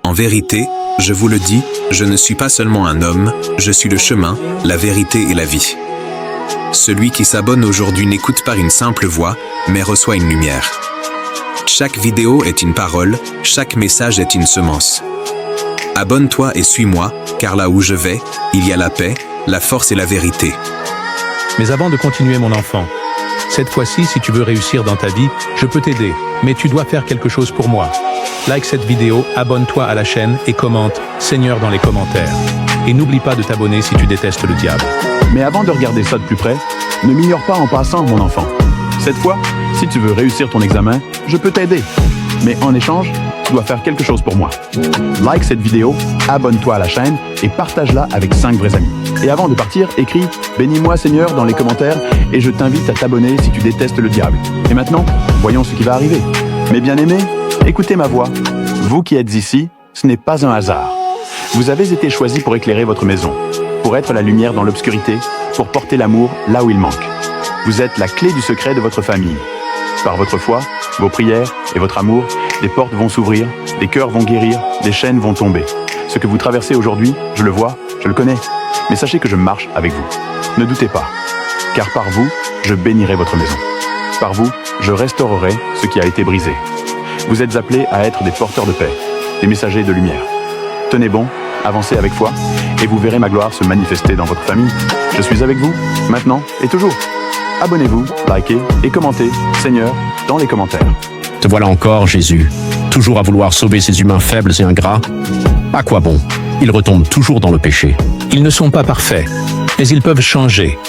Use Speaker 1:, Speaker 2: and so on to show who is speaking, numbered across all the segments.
Speaker 1: en vérité, je vous le dis, je ne suis pas seulement un homme, je suis le chemin, la vérité et la vie. Celui qui s'abonne aujourd'hui n'écoute pas une simple voix, mais reçoit une lumière. Chaque vidéo est une parole, chaque message est une semence. Abonne-toi et suis-moi, car là où je vais, il y a la paix, la force et la vérité.
Speaker 2: Mais avant de continuer mon enfant, cette fois-ci, si tu veux réussir dans ta vie, je peux t'aider, mais tu dois faire quelque chose pour moi. Like cette vidéo, abonne-toi à la chaîne et commente « Seigneur » dans les commentaires. Et n'oublie pas de t'abonner si tu détestes le diable.
Speaker 3: Mais avant de regarder ça de plus près, ne m'ignore pas en passant, mon enfant. Cette fois, si tu veux réussir ton examen, je peux t'aider. Mais en échange, tu dois faire quelque chose pour moi. Like cette vidéo, abonne-toi à la chaîne et partage-la avec 5 vrais amis. Et avant de partir, écris « Bénis-moi Seigneur » dans les commentaires et je t'invite à t'abonner si tu détestes le diable. Et maintenant, voyons ce qui va arriver. Mes bien-aimés, écoutez ma voix. Vous qui êtes ici, ce n'est pas un hasard. Vous avez été choisis pour éclairer votre maison, pour être la lumière dans l'obscurité, pour porter l'amour là où il manque. Vous êtes la clé du secret de votre famille. Par votre foi, vos prières et votre amour, des portes vont s'ouvrir, des cœurs vont guérir, des chaînes vont tomber. Ce que vous traversez aujourd'hui, je le vois, je le connais. Mais sachez que je marche avec vous. Ne doutez pas, car par vous, je bénirai votre maison. Par vous, je restaurerai ce qui a été brisé. Vous êtes appelés à être des porteurs de paix, des messagers de lumière. Tenez bon, avancez avec foi, et vous verrez ma gloire se manifester dans votre famille. Je suis avec vous, maintenant et toujours. Abonnez-vous, likez et commentez « Seigneur » dans les commentaires.
Speaker 4: Te voilà encore, Jésus, toujours à vouloir sauver ces humains faibles et ingrats. À quoi bon? Ils retombent toujours dans le péché.
Speaker 2: Ils ne sont pas parfaits, mais ils peuvent changer.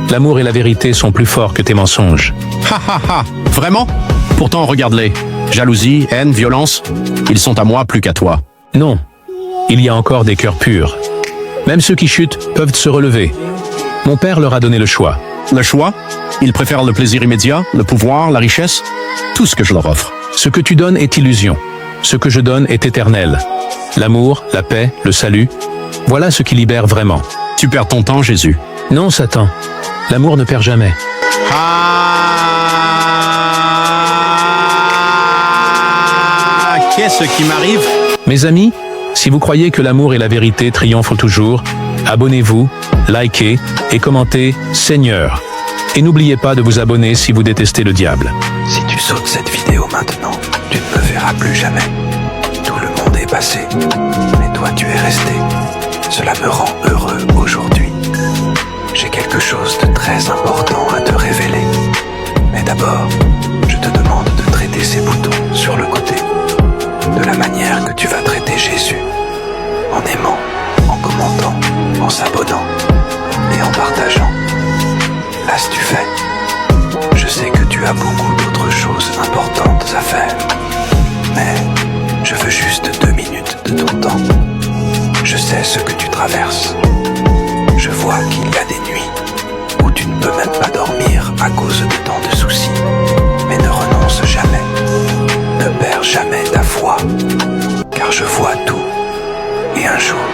Speaker 2: L'amour et la vérité sont plus forts que tes mensonges.
Speaker 4: Ha ha ha! Vraiment? Pourtant, regarde-les. Jalousie, haine, violence, ils sont à moi plus qu'à toi.
Speaker 2: Non, il y a encore des cœurs purs. Même ceux qui chutent peuvent se relever. Mon père leur a donné le choix.
Speaker 4: Le choix? Ils préfèrent le plaisir immédiat, le pouvoir, la richesse, tout ce que je leur offre.
Speaker 2: Ce que tu donnes est illusion. Ce que je donne est éternel. L'amour, la paix, le salut, voilà ce qui libère vraiment.
Speaker 4: Tu perds ton temps, Jésus.
Speaker 2: Non, Satan. L'amour ne perd jamais.
Speaker 4: Qu'est-ce qui m'arrive?
Speaker 2: Mes amis, si vous croyez que l'amour et la vérité triomphent toujours, abonnez-vous, likez et commentez « Seigneur ». Et n'oubliez pas de vous abonner si vous détestez le diable.
Speaker 1: Si tu sautes cette vidéo maintenant, tu ne me verras plus jamais. Tout le monde est passé, mais toi tu es resté. Cela me rend heureux aujourd'hui. J'ai quelque chose de très important à te révéler. Mais d'abord, je te demande de traiter ces boutons sur le côté, de la manière que tu vas traiter Jésus, en aimant, en commentant, en s'abonnant et en partageant. L'as-tu fait? Je sais que tu as beaucoup d'autres choses importantes à faire, mais je veux juste 2 minutes de ton temps. Je sais ce que tu traverses. Je vois qu'il y a des nuits où tu ne peux même pas dormir à cause de tant de soucis. Mais ne renonce jamais. Ne perds jamais ta foi, car je vois tout. Et un jour,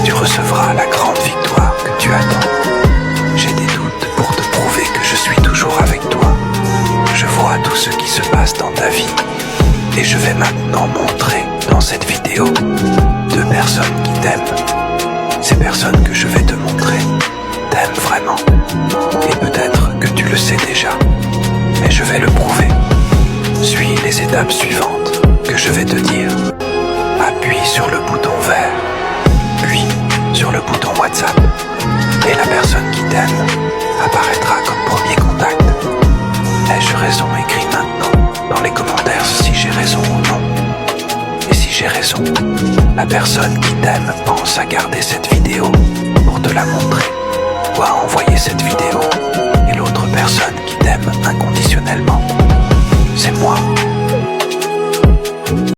Speaker 1: tu recevras la grande victoire que tu attends. J'ai des doutes pour te prouver que je suis toujours avec toi. Je vois tout ce qui se passe dans ta vie. Et je vais maintenant montrer dans cette vidéo 2 personnes qui t'aiment. Ces personnes que je vais te montrer t'aiment vraiment. Et peut-être que tu le sais déjà, mais je vais le prouver. Suis les étapes suivantes que je vais te dire. Appuie sur le bouton vert, puis sur le bouton WhatsApp. Et la personne qui t'aime apparaîtra comme premier contact. Ai-je raison? Écris maintenant dans les commentaires si j'ai raison ou non. Et si j'ai raison, la personne qui t'aime pense à garder cette vidéo pour te la montrer, ou à envoyer cette vidéo. Et l'autre personne qui t'aime inconditionnellement, c'est moi.